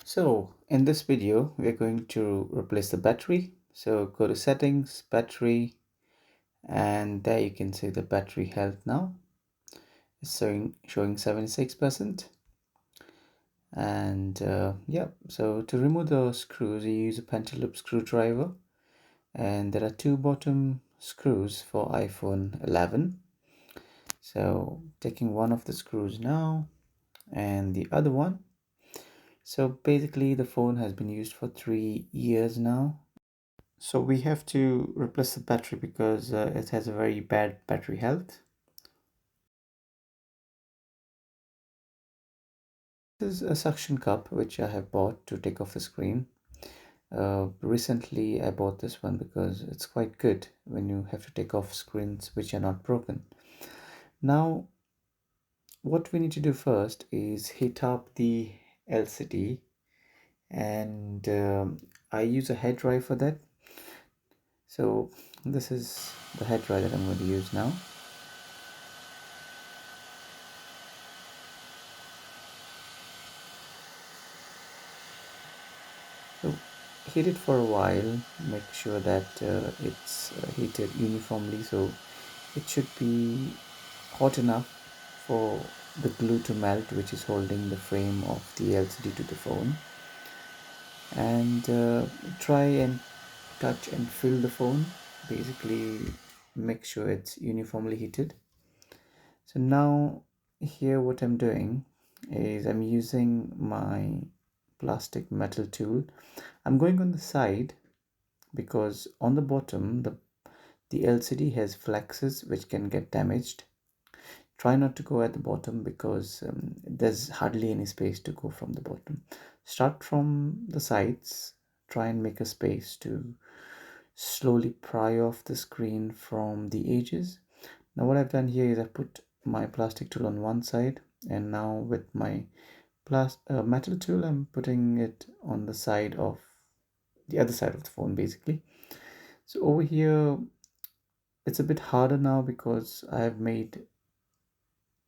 So in this video, we're going to replace the battery. So go to settings, battery, and there you can see the battery health now. It's showing 76%. And yeah, so to remove the screws, you use a pentaloop screwdriver. And there are two bottom screws for iPhone 11. So taking one of the screws now and the other one. So basically the phone has been used for 3 years now. So we have to replace the battery because it has a very bad battery health. This is a suction cup which I have bought to take off the screen. Recently I bought this one because it's quite good when you have to take off screens which are not broken. Now what we need to do first is heat up the LCD, and I use a hair dryer for that. So this is the hair dryer that I'm going to use now. So heat it for a while, make sure that it's heated uniformly, so it should be hot enough for the glue to melt, which is holding the frame of the LCD to the phone. And try and touch and fill the phone, basically make sure it's uniformly heated. So now here what I'm doing is I'm using my plastic metal tool. I'm going on the side because on the bottom the LCD has flexes which can get damaged. Try not to go at the bottom because there's hardly any space to go from the bottom. Start from the sides, try and make a space to slowly pry off the screen from the edges. Now what I've done here is I put my plastic tool on one side, and now with my metal tool I'm putting it on the side of the other side of the phone basically. So over here it's a bit harder now because I have made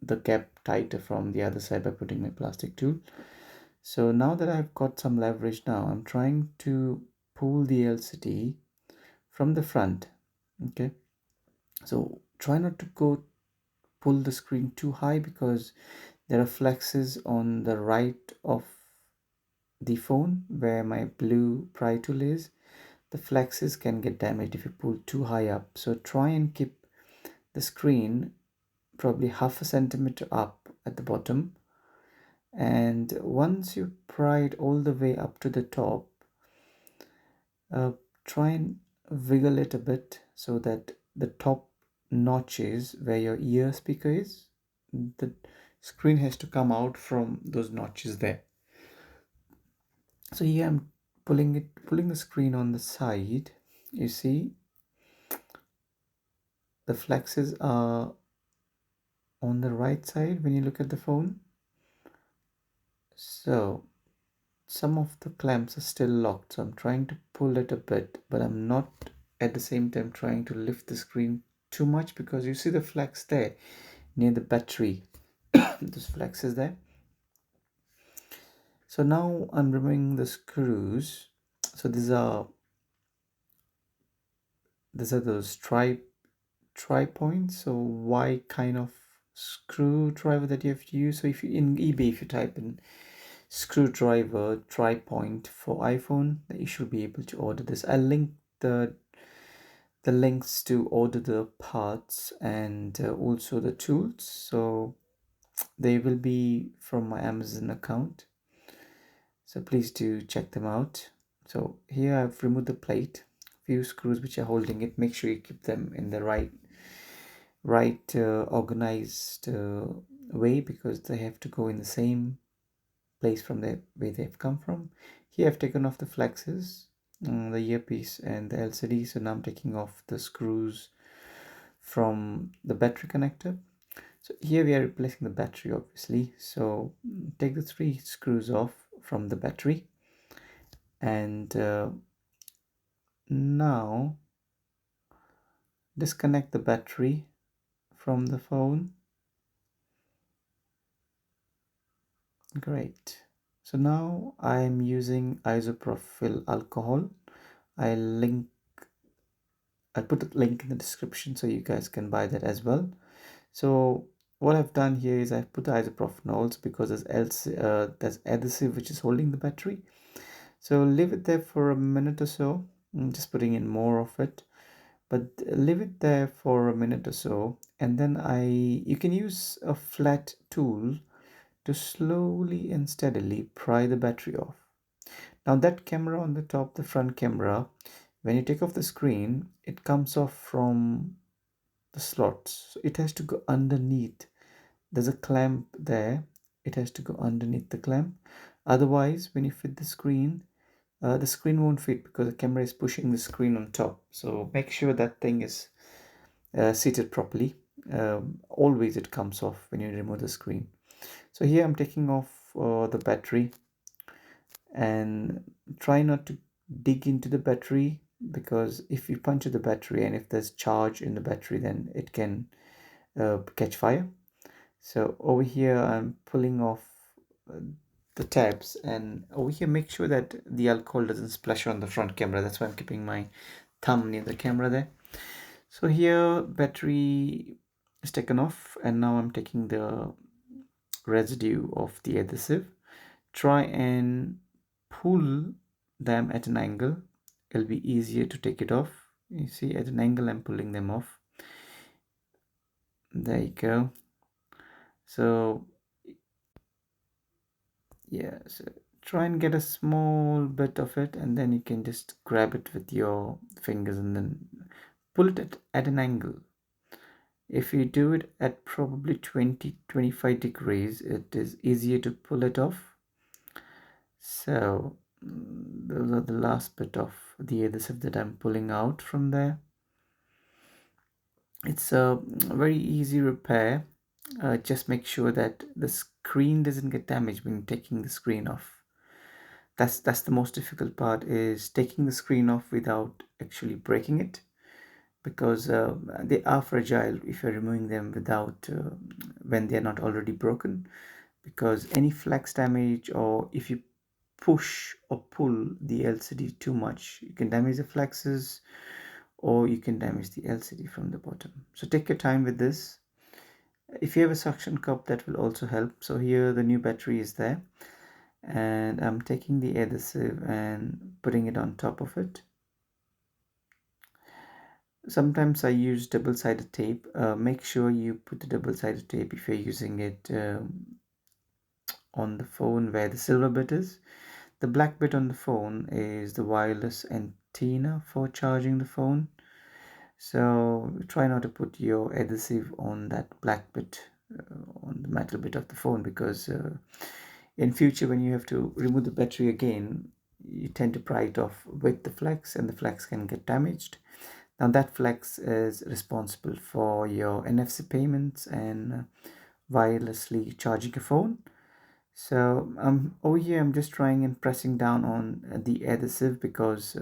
the gap tighter from the other side by putting my plastic tool. So now that I've got some leverage, now I'm trying to pull the LCD from the front. Okay, so try not to go pull the screen too high because there are flexes on the right of the phone where my blue pry tool is. The flexes can get damaged if you pull too high up, so try and keep the screen probably half a centimeter up at the bottom, and once you pry it all the way up to the top, uh, try and wiggle it a bit so that the top notches where your ear speaker is, the screen has to come out from those notches there. So here I'm pulling the screen on the side. You see the flexes are on the right side when you look at the phone. So some of the clamps are still locked, so I'm trying to pull it a bit, but I'm not at the same time trying to lift the screen too much because you see the flex there near the battery. Those flexes there. So now I'm removing the screws. So these are those tri points, so Y kind of screwdriver that you have to use. So if you in eBay, if you type in screwdriver tri-point for iPhone, you should be able to order this. I'll link the links to order the parts and also the tools, so they will be from my Amazon account, so please do check them out. So here I've removed the plate, few screws which are holding it. Make sure you keep them in the right organized way because they have to go in the same place from the way they've come from. Here I've taken off the flexes, the earpiece and the LCD. So now I'm taking off the screws from the battery connector. So here we are replacing the battery obviously. So take the 3 screws off from the battery, and now disconnect the battery from the phone. Great. So now I'm using isopropyl alcohol. I link I'll put a link in the description so you guys can buy that as well. So what I've done here is I've put the isoprophenols because there's adhesive which is holding the battery. So leave it there for a minute or so. I'm just putting in more of it, but leave it there for a minute or so, and then you can use a flat tool to slowly and steadily pry the battery off. Now that camera on the top, the front camera, when you take off the screen, it comes off from the slots. So it has to go underneath. There's a clamp there. It has to go underneath the clamp. Otherwise, when you fit the screen won't fit because the camera is pushing the screen on top. So make sure that thing is seated properly. Always it comes off when you remove the screen. So here I'm taking off the battery, and try not to dig into the battery, because if you puncture the battery and if there's charge in the battery, then it can catch fire. So over here I'm pulling off uh, the tabs, and over here make sure that the alcohol doesn't splash on the front camera. That's why I'm keeping my thumb near the camera there. So here battery is taken off, and now I'm taking the residue of the adhesive. Try and pull them at an angle. It'll be easier to take it off. You see, at an angle I'm pulling them off. There you go. So yeah, so try and get a small bit of it, and then you can just grab it with your fingers and then pull it at an angle. If you do it at probably 20-25 degrees, it is easier to pull it off. So those are the last bit of the adhesive that I'm pulling out from there. It's a very easy repair. Just make sure that the screen doesn't get damaged when you're taking the screen off. That's the most difficult part, is taking the screen off without actually breaking it, because they are fragile if you're removing them without when they're not already broken, because any flex damage, or if you push or pull the LCD too much, you can damage the flexes, or you can damage the LCD from the bottom. So take your time with this. If you have a suction cup, that will also help. So here the new battery is there, and I'm taking the adhesive and putting it on top of it. Sometimes I use double-sided tape. Make sure you put the double-sided tape if you're using it on the phone where the silver bit is. The black bit on the phone is the wireless antenna for charging the phone. So try not to put your adhesive on that black bit, on the metal bit of the phone, because in future when you have to remove the battery again, you tend to pry it off with the flex, and the flex can get damaged. Now that flex is responsible for your NFC payments and wirelessly charging a phone. So over here I'm just trying and pressing down on the adhesive, because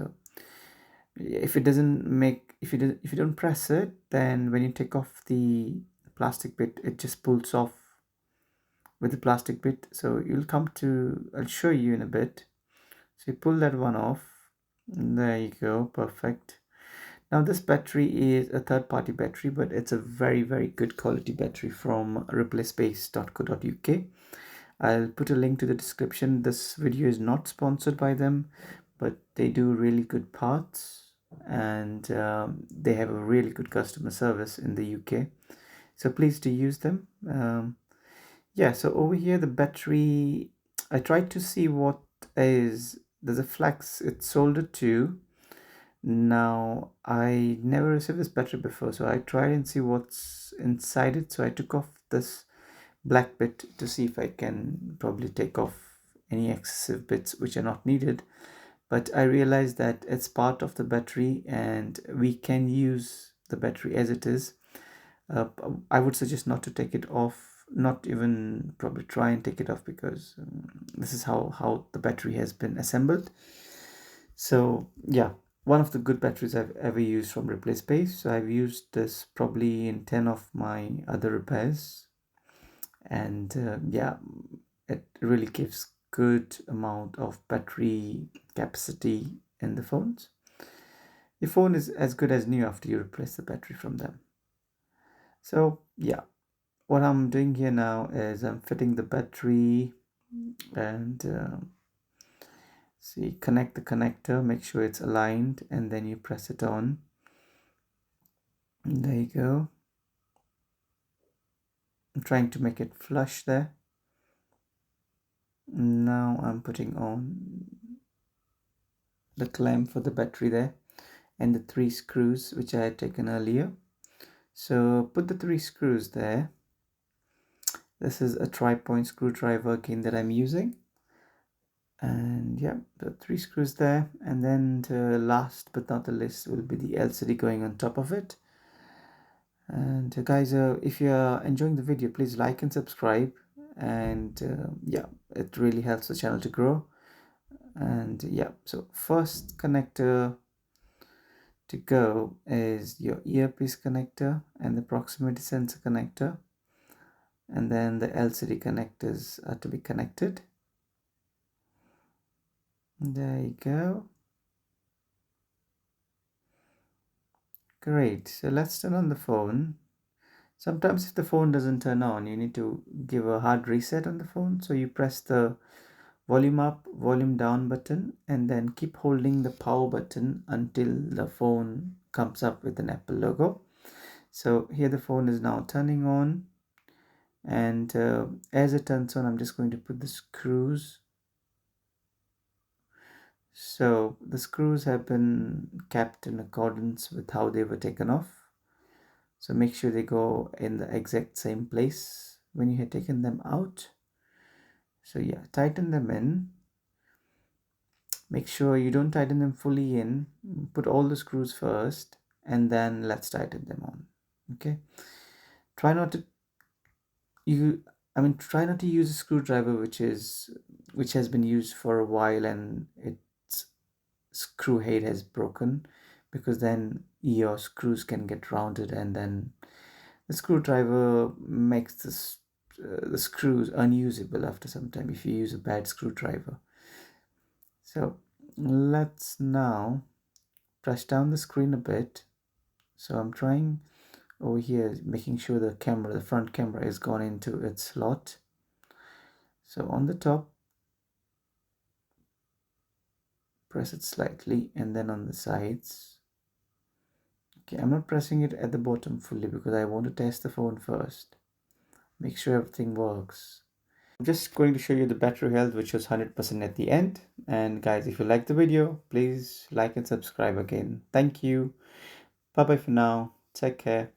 if it doesn't make if you don't press it, then when you take off the plastic bit, it just pulls off with the plastic bit. So you'll come to, I'll show you in a bit. So you pull that one off. There you go, perfect. Now this battery is a third-party battery, but it's a very good quality battery from replacepace.co.uk. I'll put a link to the description. This video is not sponsored by them, but they do really good parts, and they have a really good customer service in the UK. So please do use them. Yeah, so over here the battery, I tried to see what is, there's a flex it's soldered to. Now I never received this battery before, so I tried and see what's inside it. So I took off this black bit to see if I can probably take off any excessive bits which are not needed, but I realized that it's part of the battery and we can use the battery as it is. I would suggest not to take it off, not even probably try and take it off, because this is how the battery has been assembled. So yeah, one of the good batteries I've ever used from Replace Pace. So I've used this probably in 10 of my other repairs, and yeah, it really gives good amount of battery capacity in the phones. Your phone is as good as new after you replace the battery from them. So yeah, what I'm doing here now is I'm fitting the battery and see, connect the connector, make sure it's aligned, and then you press it on. And there you go. I'm trying to make it flush there. Now I'm putting on the clamp for the battery there and the 3 screws which I had taken earlier. So put the 3 screws there. This is a tri-point screwdriver again that I'm using. And yeah, the 3 screws there, and then the last but not the least will be the LCD going on top of it. And guys, if you're enjoying the video, please like and subscribe, and yeah, it really helps the channel to grow. And yeah, so first connector to go is your earpiece connector and the proximity sensor connector, and then the LCD connectors are to be connected. There you go. Great, so let's turn on the phone. Sometimes if the phone doesn't turn on, you need to give a hard reset on the phone. So you press the volume up, volume down button, and then keep holding the power button until the phone comes up with an Apple logo. So here the phone is now turning on, and as it turns on, I'm just going to put the screws. So the screws have been kept in accordance with how they were taken off. So make sure they go in the exact same place when you had taken them out. So yeah, tighten them in. Make sure you don't tighten them fully in. Put all the screws first and then let's tighten them on. Okay. Try not to try not to use a screwdriver which has been used for a while and its screw head has broken, because then your screws can get rounded and then the screwdriver makes the screws unusable after some time if you use a bad screwdriver. So let's now press down the screen a bit. So I'm trying over here, making sure the front camera is gone into its slot. So on the top, press it slightly, and then on the sides. Okay, I'm not pressing it at the bottom fully because I want to test the phone first. Make sure everything works. I'm just going to show you the battery health, which was 100% at the end. And guys, if you like the video, please like and subscribe again. Thank you. Bye bye for now. Take care.